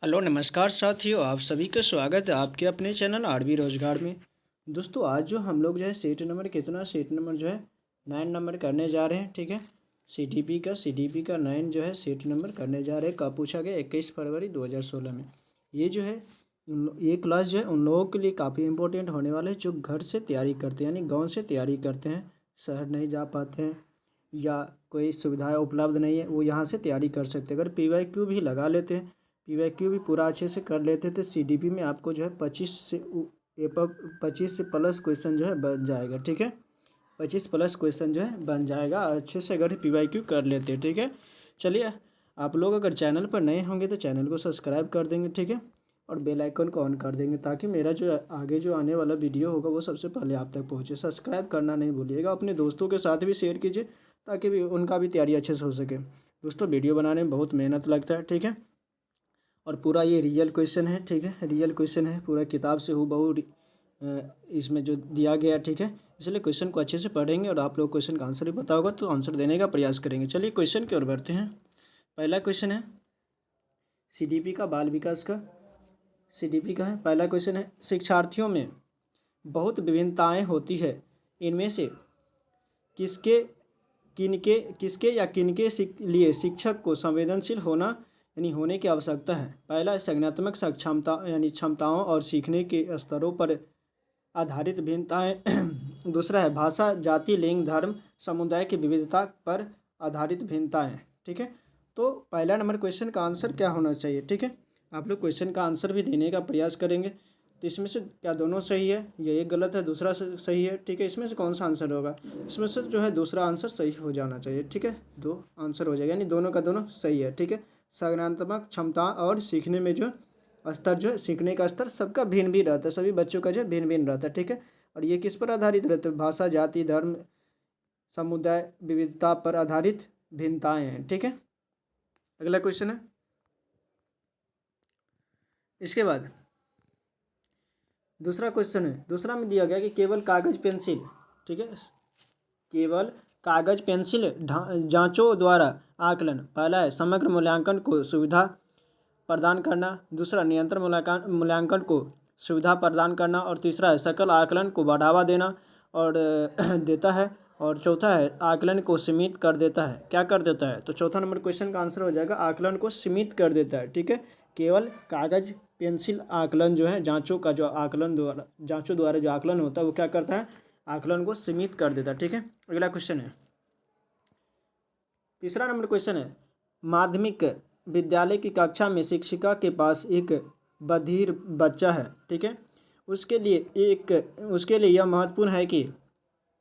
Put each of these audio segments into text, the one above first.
Hello नमस्कार साथियों, आप सभी का स्वागत है आपके अपने चैनल आरबी रोजगार में। दोस्तों आज जो हम लोग जो है सेट नंबर जो है 9 नंबर करने जा रहे हैं। ठीक है, सीडीपी का 9 जो है सेट नंबर करने जा रहे हैं। कब पूछा गया? 21 फरवरी 2016 में। ये जो है ये क्लास जो है उन लोगों के लिए काफ़ी इंपॉर्टेंट होने वाला है जो घर से तैयारी करते हैं, यानी गाँव से तैयारी करते हैं, शहर नहीं जा पाते हैं या कोई सुविधाएँ उपलब्ध नहीं है, वो यहाँ से तैयारी कर सकते हैं। अगर PYQ भी लगा लेते हैं, PYQ भी पूरा अच्छे से कर लेते थे, CDP में आपको जो है 25 से प्लस क्वेश्चन जो है बन जाएगा। ठीक है, 25 प्लस क्वेश्चन जो है बन जाएगा अच्छे से अगर PYQ कर लेते हैं। ठीक है, चलिए आप लोग अगर चैनल पर नए होंगे तो चैनल को सब्सक्राइब कर देंगे। ठीक है, और बेल आइकन को ऑन कर देंगे ताकि मेरा जो आगे जो आने वाला वीडियो होगा वो सबसे पहले आप तक पहुँचे। सब्सक्राइब करना नहीं भूलिएगा, अपने दोस्तों के साथ भी शेयर कीजिए ताकि भी उनका भी तैयारी अच्छे से हो सके। दोस्तों वीडियो बनाने में बहुत मेहनत लगता है। ठीक है, और पूरा ये रियल क्वेश्चन है। ठीक है, रियल क्वेश्चन है, पूरा किताब से हूबहू इसमें जो दिया गया। ठीक है, इसलिए क्वेश्चन को अच्छे से पढ़ेंगे और आप लोग क्वेश्चन का आंसर भी पता होगा तो आंसर देने का प्रयास करेंगे। चलिए क्वेश्चन की ओर बढ़ते हैं। पहला क्वेश्चन है CDP का, बाल विकास का CDP का है। पहला क्वेश्चन है, शिक्षार्थियों में बहुत विभिन्नताएं होती है, इनमें से किसके किसके या किनके लिए शिक्षक को संवेदनशील होना यानी होने की आवश्यकता है? पहला है संज्ञानात्मक सक्षमता यानी क्षमताओं और सीखने के स्तरों पर आधारित भिन्नताएं। दूसरा है भाषा, जाति, लिंग, धर्म, समुदाय की विविधता पर आधारित भिन्नताएं। ठीक है, तो पहला नंबर क्वेश्चन का आंसर क्या होना चाहिए? ठीक है, आप लोग क्वेश्चन का आंसर भी देने का प्रयास करेंगे। तो इसमें से क्या दोनों सही है या एक गलत है, दूसरा सही है? ठीक है, इसमें से कौन सा आंसर होगा? इसमें से जो है दूसरा आंसर सही हो जाना चाहिए। ठीक है, दो आंसर हो जाएगा यानी दोनों का दोनों सही है। ठीक है, संज्ञानात्मक क्षमता और सीखने में जो स्तर जो है, सीखने का स्तर सबका भिन्न भी रहता है, सभी बच्चों का जो है भिन्न भिन्न रहता है। ठीक है, और ये किस पर आधारित रहते हैं? भाषा, जाति, धर्म, समुदाय, विविधता पर आधारित भिन्नताएं हैं। ठीक है, अगला क्वेश्चन है। इसके बाद दूसरा क्वेश्चन है, दूसरा में दिया गया कि केवल कागज पेंसिल। ठीक है, केवल कागज पेंसिल जांचों द्वारा आकलन। पहला है समग्र मूल्यांकन को सुविधा प्रदान करना, दूसरा नियंत्रण मूल्यांकन को सुविधा प्रदान करना, और तीसरा है सकल आकलन को बढ़ावा देना और देता है, और चौथा है आकलन को सीमित कर देता है। क्या कर देता है? तो चौथा नंबर क्वेश्चन का आंसर हो जाएगा आकलन को सीमित कर देता है। ठीक है, केवल कागज पेंसिल आकलन जो है जांचों का जो आकलन द्वारा जांचों द्वारा जो आकलन होता है वो क्या करता है? आकलन को सीमित कर देता है। ठीक है, अगला क्वेश्चन है, तीसरा नंबर क्वेश्चन है, माध्यमिक विद्यालय की कक्षा में शिक्षिका के पास एक बधिर बच्चा है। ठीक है, उसके लिए यह महत्वपूर्ण है कि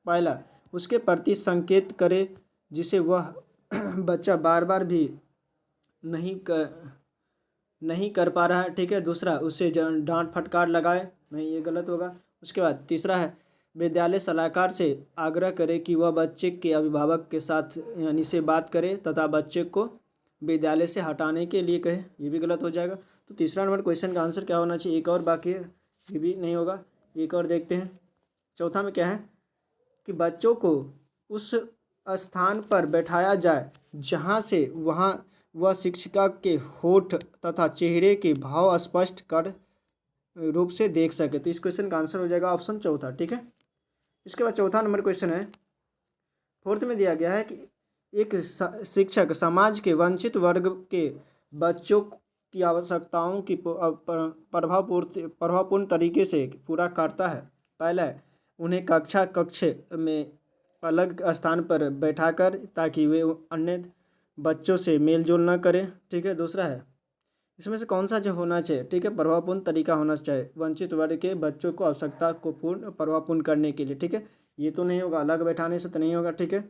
पहला उसके प्रति संकेत करे जिसे वह बच्चा बार बार भी नहीं कर नहीं कर पा रहा है। ठीक है, दूसरा उससे डांट फटकार लगाए, नहीं ये गलत होगा। उसके बाद तीसरा है विद्यालय सलाहकार से आग्रह करे कि वह बच्चे के अभिभावक के साथ यानी से बात करे तथा बच्चे को विद्यालय से हटाने के लिए कहे, ये भी गलत हो जाएगा। तो तीसरा नंबर क्वेश्चन का आंसर क्या होना चाहिए? एक और बाकी है, ये भी नहीं होगा, एक और देखते हैं। चौथा में क्या है कि बच्चों को उस स्थान पर बैठाया जाए जहाँ से वह शिक्षिका के होठ तथा चेहरे के भाव स्पष्ट कर रूप से देख सके। तो इस क्वेश्चन का आंसर हो जाएगा ऑप्शन चौथा। ठीक है, इसके बाद चौथा नंबर क्वेश्चन है, फोर्थ में दिया गया है कि एक शिक्षक समाज के वंचित वर्ग के बच्चों की आवश्यकताओं की प्रभावपूर्ण तरीके से पूरा करता है। पहला है उन्हें कक्ष में अलग स्थान पर बैठाकर ताकि वे अन्य बच्चों से मेल जोल न करें। ठीक है, दूसरा है इसमें से कौन सा जो होना चाहिए? ठीक है, प्रभावपूर्ण तरीका होना चाहिए वंचित वर्ग के बच्चों को आवश्यकता को प्रभावपूर्ण करने के लिए। ठीक है, ये तो नहीं होगा, अलग बैठाने से तो नहीं होगा। ठीक है,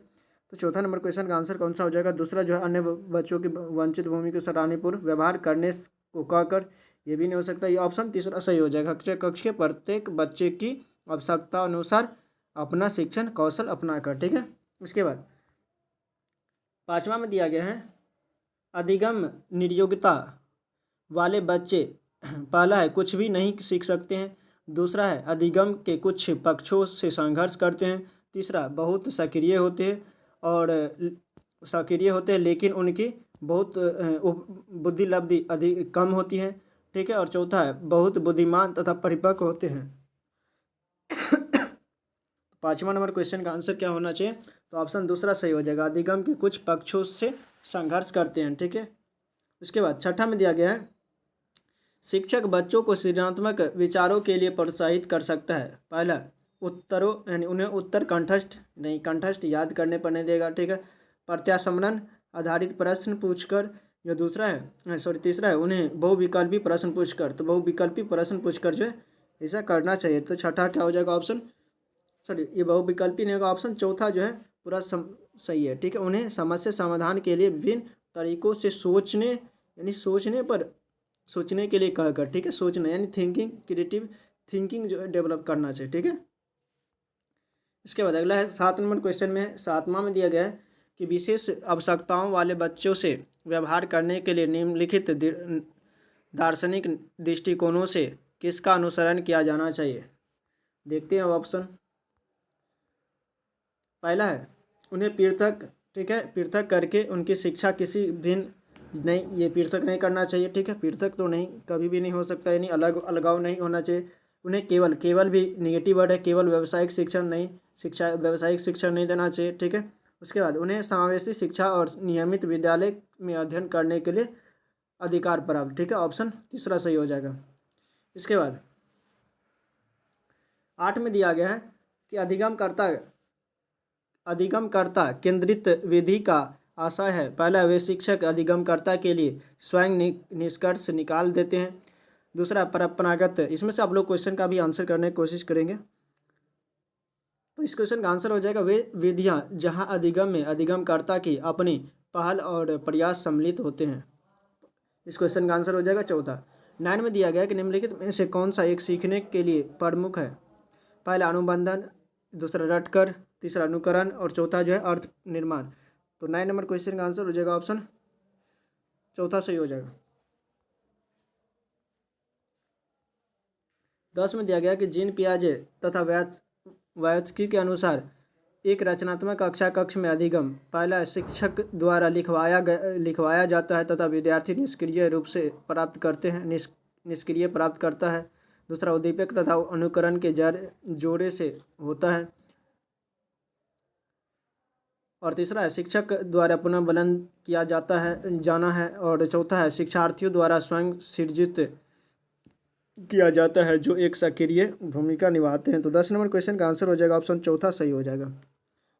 तो चौथा नंबर क्वेश्चन का आंसर कौन सा हो जाएगा? दूसरा जो है अन्य बच्चों की वंचित भूमि को सराहनीयपूर्ण व्यवहार करने को कहकर, ये भी नहीं हो सकता। ये ऑप्शन तीसरा सही हो जाएगा, कक्ष के प्रत्येक बच्चे की आवश्यकता अनुसार अपना शिक्षण कौशल अपना कर। ठीक है, इसके बाद पाँचवा में दिया गया है अधिगम नियोग्यता वाले बच्चे। पहला है कुछ भी नहीं सीख सकते हैं, दूसरा है अधिगम के कुछ पक्षों से संघर्ष करते हैं, तीसरा बहुत सक्रिय होते हैं लेकिन उनकी बहुत बुद्धि लब्धि अधिक कम होती है, ठीक है। और चौथा है बहुत बुद्धिमान तथा परिपक्व होते हैं। 5वां नंबर क्वेश्चन का आंसर क्या होना चाहिए, तो ऑप्शन दूसरा सही हो जाएगा, अधिगम के कुछ पक्षों से संघर्ष करते हैं, ठीक है। उसके बाद छठा में दिया गया है, शिक्षक बच्चों को सृजनात्मक विचारों के लिए प्रोत्साहित कर सकता है। पहला, उत्तरों यानी उन्हें उत्तर कंठस्थ याद करने पर नहीं देगा, ठीक है। प्रत्यास्मरण आधारित प्रश्न पूछकर, या दूसरा है तीसरा है उन्हें बहुविकल्पी प्रश्न पूछकर। तो बहुविकल्पी प्रश्न पूछकर जो है ऐसा करना चाहिए। तो छठा क्या हो जाएगा ऑप्शन, ये बहुविकल्पी नहीं होगा, ऑप्शन चौथा जो है पूरा सही है, ठीक है। उन्हें समस्या समाधान के लिए विभिन्न तरीकों से सोचने के लिए कहकर, ठीक है, सोचना यानी थिंकिंग, क्रिएटिव थिंकिंग जो है डेवलप करना चाहिए, ठीक है। इसके बाद अगला है 7 नंबर क्वेश्चन में, 7वां में दिया गया है कि विशेष आवश्यकताओं वाले बच्चों से व्यवहार करने के लिए निम्नलिखित दार्शनिक दृष्टिकोणों से किसका अनुसरण किया जाना चाहिए। देखते हैं अब ऑप्शन। पहला है उन्हें पृथक, ठीक है, पृथक करके उनकी शिक्षा किसी भिन्न नहीं, ये पृथक नहीं करना चाहिए, ठीक है। पृथक तो नहीं, कभी भी नहीं हो सकता, यानी अलगाव नहीं होना चाहिए। उन्हें केवल भी निगेटिव वर्ड है, केवल व्यावसायिक शिक्षण नहीं देना चाहिए, ठीक है। उसके बाद उन्हें समावेशी शिक्षा और नियमित विद्यालय में अध्ययन करने के लिए अधिकार प्राप्त, ठीक है। ऑप्शन तीसरा सही हो जाएगा। इसके बाद 8 में दिया गया है कि अधिगमकर्ता केंद्रित विधि का आशय है। पहला, वे शिक्षक अधिगमकर्ता के लिए स्वयं निष्कर्ष निकाल देते हैं। दूसरा, परंपरागत, इसमें से आप लोग क्वेश्चन का भी आंसर करने की कोशिश करेंगे। तो इस क्वेश्चन का आंसर हो जाएगा वे विधियां जहां अधिगम में अधिगमकर्ता की अपनी पहल और प्रयास सम्मिलित होते हैं। इस क्वेश्चन का आंसर हो जाएगा चौथा। 9 में दिया गया कि निम्नलिखित में से कौन सा एक सीखने के लिए प्रमुख है। पहला, अनुबंधन, दूसरा रटकर, तीसरा अनुकरण और चौथा जो है अर्थ निर्माण। तो 9 नंबर क्वेश्चन का आंसर हो जाएगा ऑप्शन चौथा सही हो जाएगा। 10 में दिया गया कि जीन पियाजे तथा व्यात्स्की के अनुसार एक रचनात्मक कक्षा कक्ष में अधिगम पहला शिक्षक द्वारा लिखवाया जाता है तथा विद्यार्थी निष्क्रिय रूप से प्राप्त करते हैं निष्क्रिय प्राप्त करता है। दूसरा, उद्दीपक तथा अनुकरण के जोड़े से होता है। और तीसरा है शिक्षक द्वारा पुनः बुलंद किया जाना है। और चौथा है शिक्षार्थियों द्वारा स्वयं सृजित किया जाता है जो एक सक्रिय भूमिका निभाते हैं। तो 10 नंबर क्वेश्चन का आंसर हो जाएगा ऑप्शन चौथा सही हो जाएगा।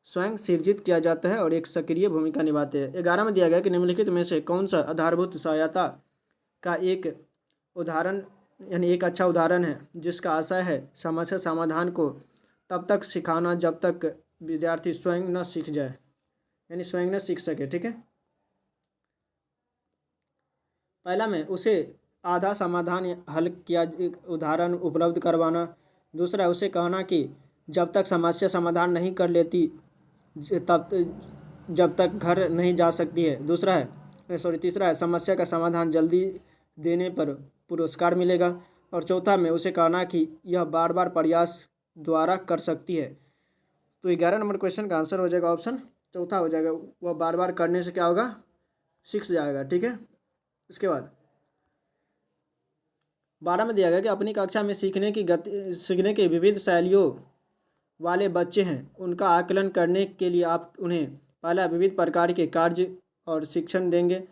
स्वयं सृजित किया जाता है और एक सक्रिय भूमिका निभाते हैं। 11 में दिया गया कि निम्नलिखित में से कौन सा आधारभूत सहायता का एक उदाहरण यानी एक अच्छा उदाहरण है जिसका आशय है समस्या समाधान को तब तक सिखाना जब तक विद्यार्थी स्वयं न सीख जाए, यानी स्वयं न सीख सके, ठीक है। पहला में उसे आधा समाधान हल किया उदाहरण उपलब्ध करवाना। दूसरा, उसे कहना कि जब तक समस्या समाधान नहीं कर लेती तब जब तक घर नहीं जा सकती है। तीसरा है समस्या का समाधान जल्दी देने पर पुरस्कार मिलेगा। और चौथा में उसे कहना कि यह बार बार प्रयास द्वारा कर सकती है। तो 11 नंबर क्वेश्चन का आंसर हो जाएगा ऑप्शन चौथा हो जाएगा, वह बार बार करने से क्या होगा, सीख जाएगा, ठीक है। इसके बाद 12 में दिया गया कि अपनी कक्षा में सीखने की विविध शैलियों वाले बच्चे हैं उनका आकलन करने के लिए आप उन्हें पहला विविध प्रकार के कार्य और शिक्षण देंगे,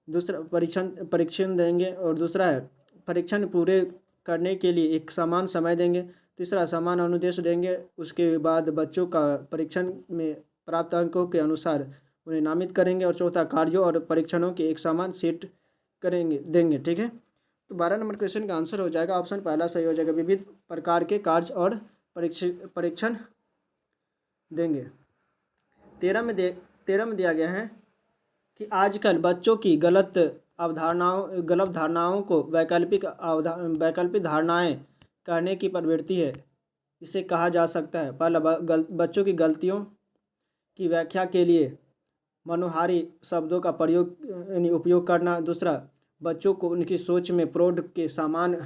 दूसरा परीक्षण देंगे, और दूसरा है परीक्षण पूरे करने के लिए एक समान समय देंगे, तीसरा समान अनुदेश देंगे। उसके बाद बच्चों का परीक्षण में प्राप्त अंकों के अनुसार उन्हें नामित करेंगे, और चौथा कार्यों और परीक्षणों के एक समान सेट देंगे, ठीक है। तो 12 नंबर क्वेश्चन का आंसर हो जाएगा ऑप्शन पहला सही हो जाएगा, विविध प्रकार के कार्य और परीक्षण देंगे। 13 में दिया गया है कि आजकल बच्चों की गलत धारणाओं को वैकल्पिक धारणाएं करने की प्रवृत्ति है। इसे कहा जा सकता है पहला बच्चों की गलतियों की व्याख्या के लिए मनोहारी शब्दों का उपयोग करना। दूसरा, बच्चों को उनकी सोच में प्रौढ़ के समान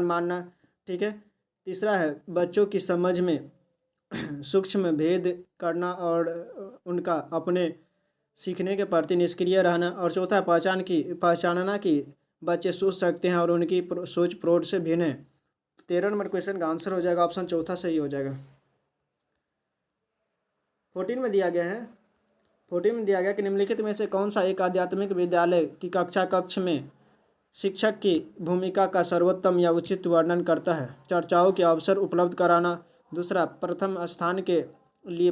मानना, ठीक है। तीसरा है बच्चों की समझ में सूक्ष्म भेद करना और उनका अपने सीखने के प्रति निष्क्रिय रहना, और चौथा पहचानना कि बच्चे सोच सकते हैं और उनकी सोच प्रौढ़ से भिन्न है। 13 नंबर क्वेश्चन का आंसर हो जाएगा ऑप्शन चौथा सही हो जाएगा। 14 में दिया गया है 14 में दिया गया कि निम्नलिखित में से कौन सा एक आध्यात्मिक विद्यालय की कक्ष में शिक्षक की भूमिका का सर्वोत्तम या उचित वर्णन करता है। चर्चाओं के अवसर उपलब्ध कराना। दूसरा, प्रथम स्थान के लिए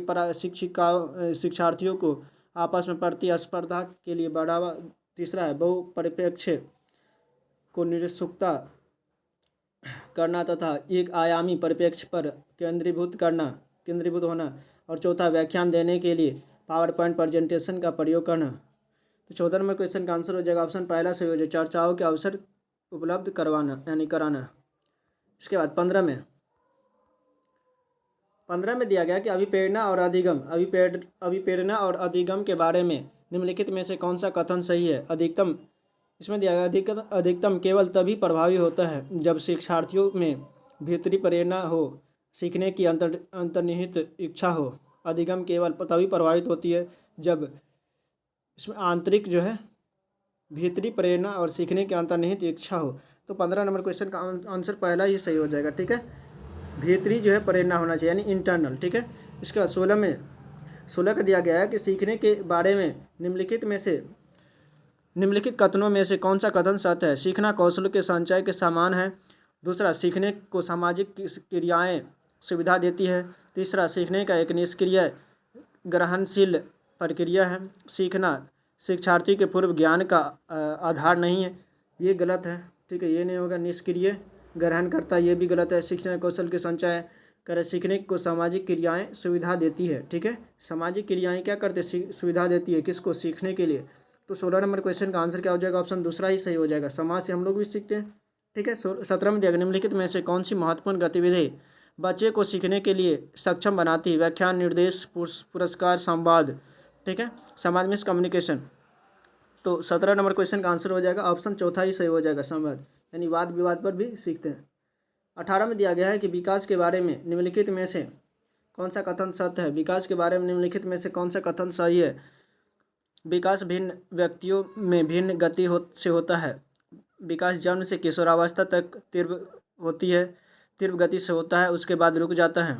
शिक्षार्थियों को आपस में प्रतिस्पर्धा के लिए बढ़ावा। तीसरा है बहुपरिप्रेक्ष्य को निरुत्सुकता करना तथा एक आयामी परिप्रेक्ष्य पर केंद्रीभूत होना। और चौथा, व्याख्यान देने के लिए पावर पॉइंट प्रेजेंटेशन का प्रयोग करना। तो 14 नंबर क्वेश्चन का आंसर हो जाएगा ऑप्शन पहला सही हो जाएगा, चर्चाओं के अवसर उपलब्ध करवाना यानी कराना। इसके बाद 15 में दिया गया कि अभिप्रेरणा और अधिगम के बारे में निम्नलिखित में से कौन सा कथन सही है। इसमें दिया गया अधिकतम केवल तभी प्रभावी होता है जब शिक्षार्थियों में भीतरी प्रेरणा हो, सीखने की अंतर्निहित इच्छा हो। अधिगम केवल तभी प्रभावित होती है जब इसमें आंतरिक भीतरी प्रेरणा और सीखने की अंतर्निहित इच्छा हो। तो 15 नंबर क्वेश्चन का आंसर पहला ही सही हो जाएगा। ठीक है, भीतरी प्रेरणा होना चाहिए यानी इंटरनल। ठीक है, इसके बाद 16 का दिया गया है कि सीखने के बारे में निम्नलिखित कथनों में से कौन सा कथन सत्य है। सीखना कौशल के संचय के समान है। दूसरा, सीखने को सामाजिक क्रियाएं सुविधा देती है। तीसरा, सीखने का एक निष्क्रिय ग्रहणशील प्रक्रिया है। सीखना शिक्षार्थी के पूर्व ज्ञान का आधार नहीं है, ये गलत है। ठीक है, ये नहीं होगा। निष्क्रिय ग्रहण करता, ये भी गलत है। सीखने कौशल के संचय करे, सीखने को सामाजिक क्रियाएं सुविधा देती है। ठीक है, सामाजिक क्रियाएं क्या करते, सुविधा देती है किसको, सीखने के लिए। तो 16 नंबर क्वेश्चन का आंसर क्या हो जाएगा, ऑप्शन दूसरा ही सही हो जाएगा। समाज से हम लोग भी सीखते हैं। ठीक है, 17 में दिया गया निम्नलिखित में से कौन सी महत्वपूर्ण गतिविधि बच्चे को सीखने के लिए सक्षम बनाती है। व्याख्यान, निर्देश, पुरस्कार, संवाद। ठीक है, समाज में कम्युनिकेशन। तो 17 नंबर क्वेश्चन का आंसर हो जाएगा ऑप्शन चौथा ही सही हो जाएगा, संवाद यानी वाद विवाद पर भी सीखते हैं। 18 में दिया गया है कि विकास के बारे में निम्नलिखित में से कौन सा कथन सत्य है। विकास के बारे में निम्नलिखित में से कौन सा कथन सही है। विकास भिन्न व्यक्तियों में भिन्न गति से होता है। विकास जन्म से किशोरावस्था तक तीव्र गति से होता है, उसके बाद रुक जाता है।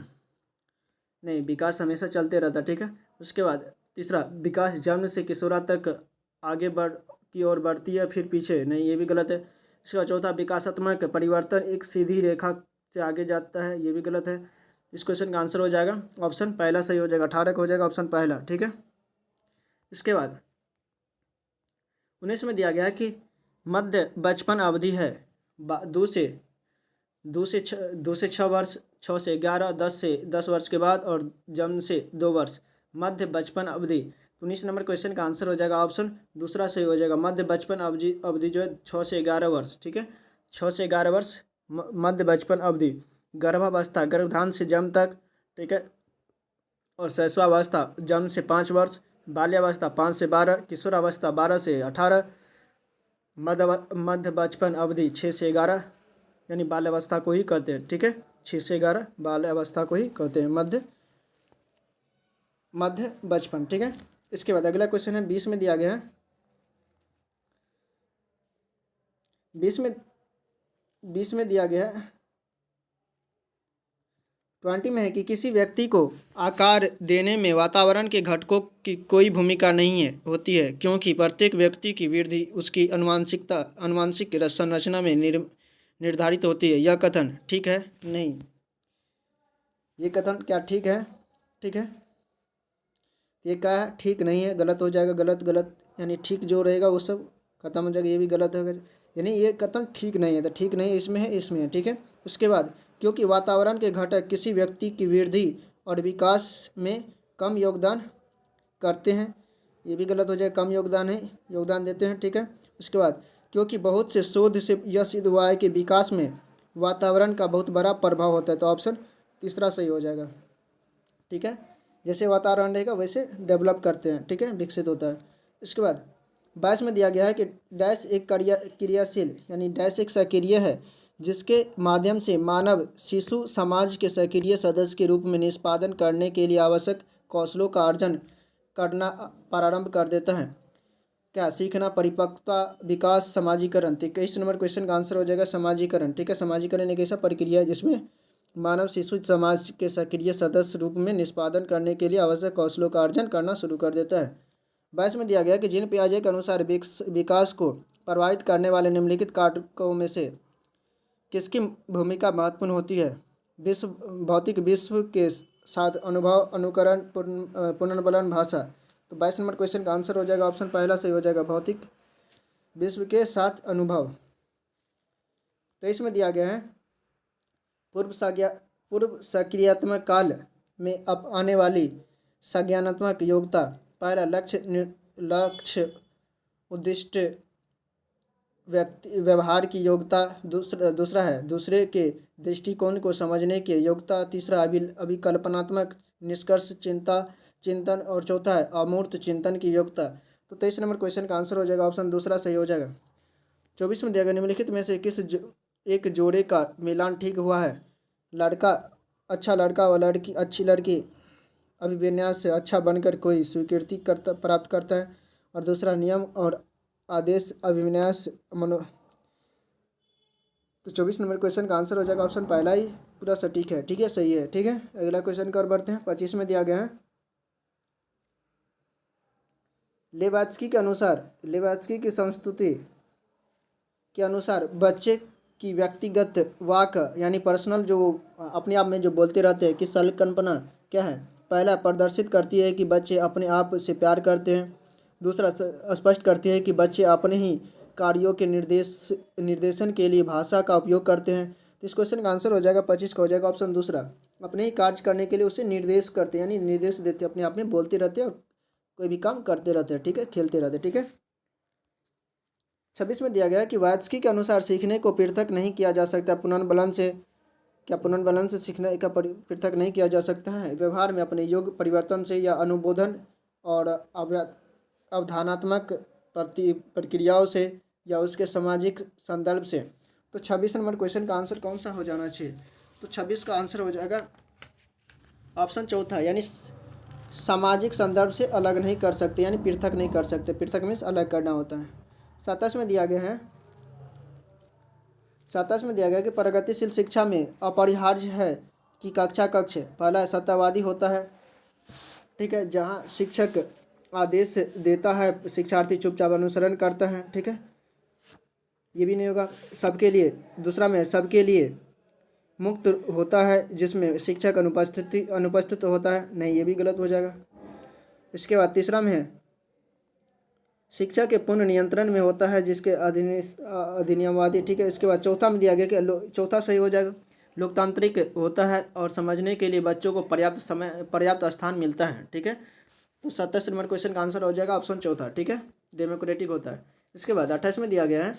नहीं, विकास हमेशा चलते रहता है। ठीक है, उसके बाद तीसरा, विकास जन्म से किशोरा तक आगे की ओर बढ़ती है फिर पीछे, नहीं ये भी गलत है। इसके बाद चौथा, विकासात्मक परिवर्तन एक सीधी रेखा से आगे जाता है, ये भी गलत है। इस क्वेश्चन का आंसर हो जाएगा ऑप्शन पहला सही हो जाएगा, 18 का हो जाएगा ऑप्शन पहला। ठीक है, इसके बाद 19 में दिया गया है कि मध्य बचपन अवधि है 2 से 6 वर्ष, 6 से 11, 10 से 10 वर्ष के बाद, और जन्म से 2 वर्ष, मध्य बचपन अवधि। 19 नंबर क्वेश्चन का आंसर हो जाएगा ऑप्शन दूसरा सही हो जाएगा। मध्य बचपन अवधि 6 से 11 वर्ष। ठीक है, 6 से 11 वर्ष मध्य बचपन अवधि। गर्भावस्था गर्भधान से जन्म तक। ठीक है, और शैशवावस्था जन्म से 5 वर्ष, बाल्यावस्था 5 से 12, किशोरावस्था 12 से 18, मध्य बचपन अवधि 6 से 11 यानी बाल्यावस्था को ही कहते हैं। ठीक है, 6 से 11 बाल्यावस्था को ही कहते हैं, मध्य बचपन। ठीक है, इसके बाद अगला क्वेश्चन है 20 में दिया गया है। 20 में दिया गया है 20 में है कि किसी व्यक्ति को आकार देने में वातावरण के घटकों की कोई भूमिका नहीं होती है, क्योंकि प्रत्येक व्यक्ति की वृद्धि उसकी अनुवांशिक संरचना में निर्धारित होती है। यह कथन ठीक है? नहीं, ये कथन क्या ठीक है? ठीक है, ये क्या है? ठीक नहीं है, गलत हो जाएगा। गलत यानी ठीक जो रहेगा वो सब खत्म हो जाएगा, ये भी गलत है। यानी ये कथन ठीक नहीं है, तो ठीक नहीं इसमें है। ठीक है, उसके बाद क्योंकि वातावरण के घटक किसी व्यक्ति की वृद्धि और विकास में कम योगदान करते हैं, ये भी गलत हो जाएगा। कम योगदान देते हैं। ठीक है, उसके बाद क्योंकि बहुत से शोध से यह सिद्ध हुआ है कि विकास में वातावरण का बहुत बड़ा प्रभाव होता है, तो ऑप्शन तीसरा सही हो जाएगा। ठीक है, जैसे वातावरण रहेगा वैसे डेवलप करते हैं। ठीक है, विकसित होता है। इसके बाद 22 में दिया गया है कि डैश एक क्रियाशील यानी डैश एक सक्रिय है, जिसके माध्यम से मानव शिशु समाज के सक्रिय सदस्य के रूप में निष्पादन करने के लिए आवश्यक कौशलों का अर्जन करना प्रारंभ कर देता है। क्या? सीखना, परिपक्वता, विकास, समाजीकरण। तो 21 नंबर क्वेश्चन का आंसर हो जाएगा समाजीकरण। ठीक है, समाजीकरण एक ऐसा प्रक्रिया है जिसमें मानव शिशु समाज के सक्रिय सदस्य रूप में निष्पादन करने के लिए आवश्यक कौशलों का अर्जन करना शुरू कर देता है। 22 में दिया गया कि जीन पियाजे के अनुसार विकास को प्रभावित करने वाले निम्नलिखित कारकों में से किसकी भूमिका महत्वपूर्ण होती है? विश्व भौतिक विश्व के साथ अनुभव, अनुकरण, पुनर्बलन, भाषा। तो 22 नंबर क्वेश्चन का आंसर हो जाएगा ऑप्शन पहला सही हो जाएगा, भौतिक विश्व के साथ अनुभव। 23 में दिया गया है पूर्व सक्रियात्मक काल में अब आने वाली संज्ञानात्मक योग्यता। पहला लक्ष्य उद्दिष्ट व्यवहार की योग्यता। दूसरा है दूसरे के दृष्टिकोण को समझने की योग्यता। तीसरा अभिकल्पनात्मक निष्कर्ष चिंतन। और चौथा है अमूर्त चिंतन की योग्यता। तो 23 नंबर क्वेश्चन का आंसर हो जाएगा ऑप्शन दूसरा सही हो जाएगा। 24 में दिया गया निम्नलिखित में से एक जोड़े का मिलान ठीक हुआ है? लड़का अच्छा लड़का और लड़की अच्छी लड़की अभिविन्यास से अच्छा बनकर कोई स्वीकृति प्राप्त करता है। और दूसरा नियम और आदेश अभिविन्यास मनो। तो 24 नंबर क्वेश्चन का आंसर हो जाएगा ऑप्शन पहला ही पूरा सटीक है। ठीक है, सही है। ठीक है, अगला क्वेश्चन कर बढ़ते हैं। 25 में दिया गया है लेवात्स्की की संस्तुति के अनुसार बच्चे की व्यक्तिगत वाक यानी पर्सनल जो अपने आप में जो बोलते रहते हैं कि संकल्पना क्या है? पहला प्रदर्शित करती है कि बच्चे अपने आप से प्यार करते हैं। दूसरा स्पष्ट करती है कि बच्चे अपने ही कार्यों के निर्देशन के लिए भाषा का उपयोग करते हैं। तो इस क्वेश्चन का आंसर हो जाएगा 25 का हो जाएगा ऑप्शन दूसरा। अपने ही कार्य करने के लिए उसे निर्देश करते हैं, यानी निर्देश देते हैं, अपने आप में बोलते रहते हैं और कोई भी काम करते रहते हैं। ठीक है, खेलते रहते हैं। ठीक है, 26 में दिया गया है कि वात्स्की के अनुसार सीखने को पृथक नहीं किया जा सकता पुनर्बलन से। क्या पुनर्बलन से सीखने का पृथक नहीं किया जा सकता है? व्यवहार में अपने योग्य परिवर्तन से या अनुबोधन और अवधानात्मक प्रक्रियाओं से या उसके सामाजिक संदर्भ से। तो 26 नंबर क्वेश्चन का आंसर कौन सा हो जाना चाहिए? तो 26 का आंसर हो जाएगा ऑप्शन चौथा, यानी सामाजिक संदर्भ से अलग नहीं कर सकते, यानी पृथक नहीं कर सकते। पृथक मीन्स अलग करना होता है। 27 में दिया गया है 27 में दिया गया कि प्रगतिशील शिक्षा में अपरिहार्य है कि कक्षा कक्ष पहला सत्तावादी होता है। ठीक है, जहाँ शिक्षक आदेश देता है शिक्षार्थी चुपचाप अनुसरण करता है। ठीक है, ये भी नहीं होगा। सबके लिए दूसरा में सबके लिए मुक्त होता है जिसमें शिक्षक अनुपस्थित होता है, नहीं, ये भी गलत हो जाएगा। इसके बाद तीसरा में है शिक्षा के पूर्ण नियंत्रण में होता है जिसके अधिनियमवादी। ठीक है, इसके बाद चौथा में दिया गया कि चौथा सही हो जाएगा, लोकतांत्रिक होता है और समझने के लिए बच्चों को पर्याप्त स्थान मिलता है। ठीक है, तो 27 नंबर क्वेश्चन का आंसर हो जाएगा ऑप्शन चौथा। ठीक है, डेमोक्रेटिक होता है। इसके बाद 28 में दिया गया है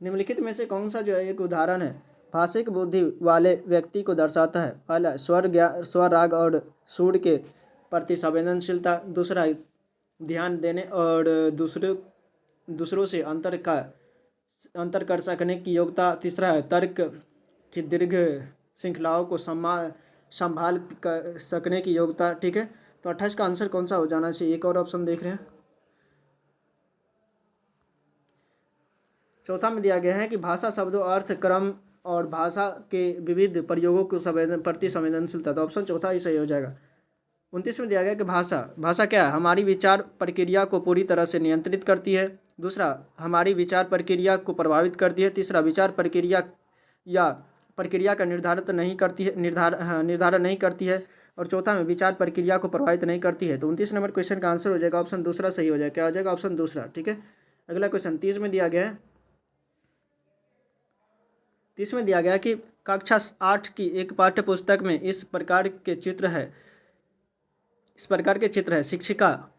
निम्नलिखित में से कौन सा जो है एक उदाहरण है भाषिक बुद्धि वाले व्यक्ति को दर्शाता है? पहला स्वर राग और सुर के प्रति संवेदनशीलता। दूसरा ध्यान देने और दूसरों से अंतर कर सकने की योग्यता। तीसरा है तर्क की दीर्घ श्रृंखलाओं को संभाल कर सकने की योग्यता। ठीक है, तो 28 का आंसर कौन सा हो जाना चाहिए? एक और ऑप्शन देख रहे हैं, चौथा में दिया गया है कि भाषा शब्दों अर्थ क्रम और भाषा के विविध प्रयोगों को प्रति संवेदनशीलता। तो ऑप्शन चौथा ही सही हो जाएगा। 29 में दिया गया कि भाषा क्या है? हमारी विचार प्रक्रिया को पूरी तरह से नियंत्रित करती है। दूसरा हमारी विचार प्रक्रिया को प्रभावित करती है। तीसरा विचार प्रक्रिया का निर्धारण नहीं करती है। और चौथा में विचार प्रक्रिया को प्रभावित नहीं करती है। तो 29 नंबर क्वेश्चन का आंसर हो जाएगा ऑप्शन दूसरा सही हो जाएगा। क्या हो जाएगा? ऑप्शन दूसरा। ठीक है, अगला क्वेश्चन 30 में दिया गया है 30 में दिया गया कि कक्षा 8 की एक पाठ्य पुस्तक में इस प्रकार के चित्र है शिक्षिका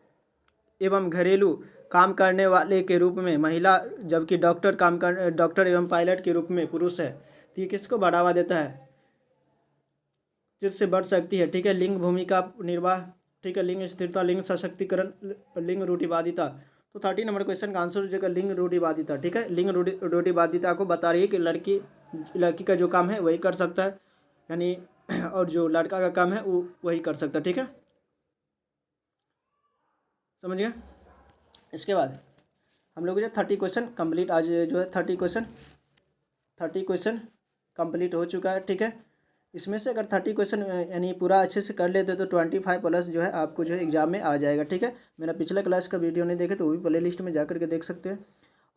एवं घरेलू काम करने वाले के रूप में महिला, जबकि डॉक्टर एवं पायलट के रूप में पुरुष है। तो ये किसको बढ़ावा देता है? चित्र से बढ़ सकती है। ठीक है, लिंग भूमिका निर्वाह। ठीक है, लिंग स्थिरता, लिंग सशक्तिकरण, लिंग रूढ़िवादिता। तो 30 नंबर क्वेश्चन का आंसर हो जाएगा लिंग रूढ़िवादिता। ठीक है, लिंग रूढ़िवादिता को बता रही है कि लड़की का जो काम है वही कर सकता है, यानी और जो लड़का का काम है वो वही कर सकता है। ठीक है, समझ गए। इसके बाद हम लोग जो 30 क्वेश्चन कंप्लीट, आज जो है 30 क्वेश्चन कंप्लीट हो चुका है, ठीक है। इसमें से अगर 30 क्वेश्चन यानी पूरा अच्छे से कर लेते तो 25 प्लस जो है आपको जो है एग्जाम में आ जाएगा, ठीक है। मेरा पिछला क्लास का वीडियो नहीं देखे तो वो भी प्ले लिस्ट में जा करके देख सकते हैं।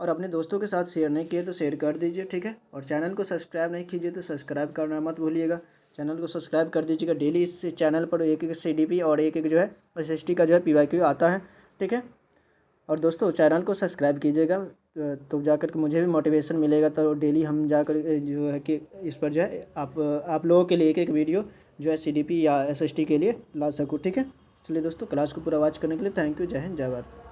और अपने दोस्तों के साथ शेयर नहीं किए तो शेयर कर दीजिए, ठीक है। और चैनल को सब्सक्राइब नहीं कीजिए तो सब्सक्राइब करना मत भूलिएगा। चैनल को सब्सक्राइब कर दीजिएगा। डेली इस चैनल पर एक एक CDP और एक जो है SST का जो है PYQ आता है, ठीक है। और दोस्तों चैनल को सब्सक्राइब कीजिएगा तो जाकर के मुझे भी मोटिवेशन मिलेगा, तो डेली हम जाकर जो है कि इस पर जो है आप लोगों के लिए एक एक वीडियो जो है CDP या SST के लिए ला सकूँ, ठीक है। चलिए दोस्तों, क्लास को पूरा वॉच करने के लिए थैंक यू। जय हिंद, जय भारत।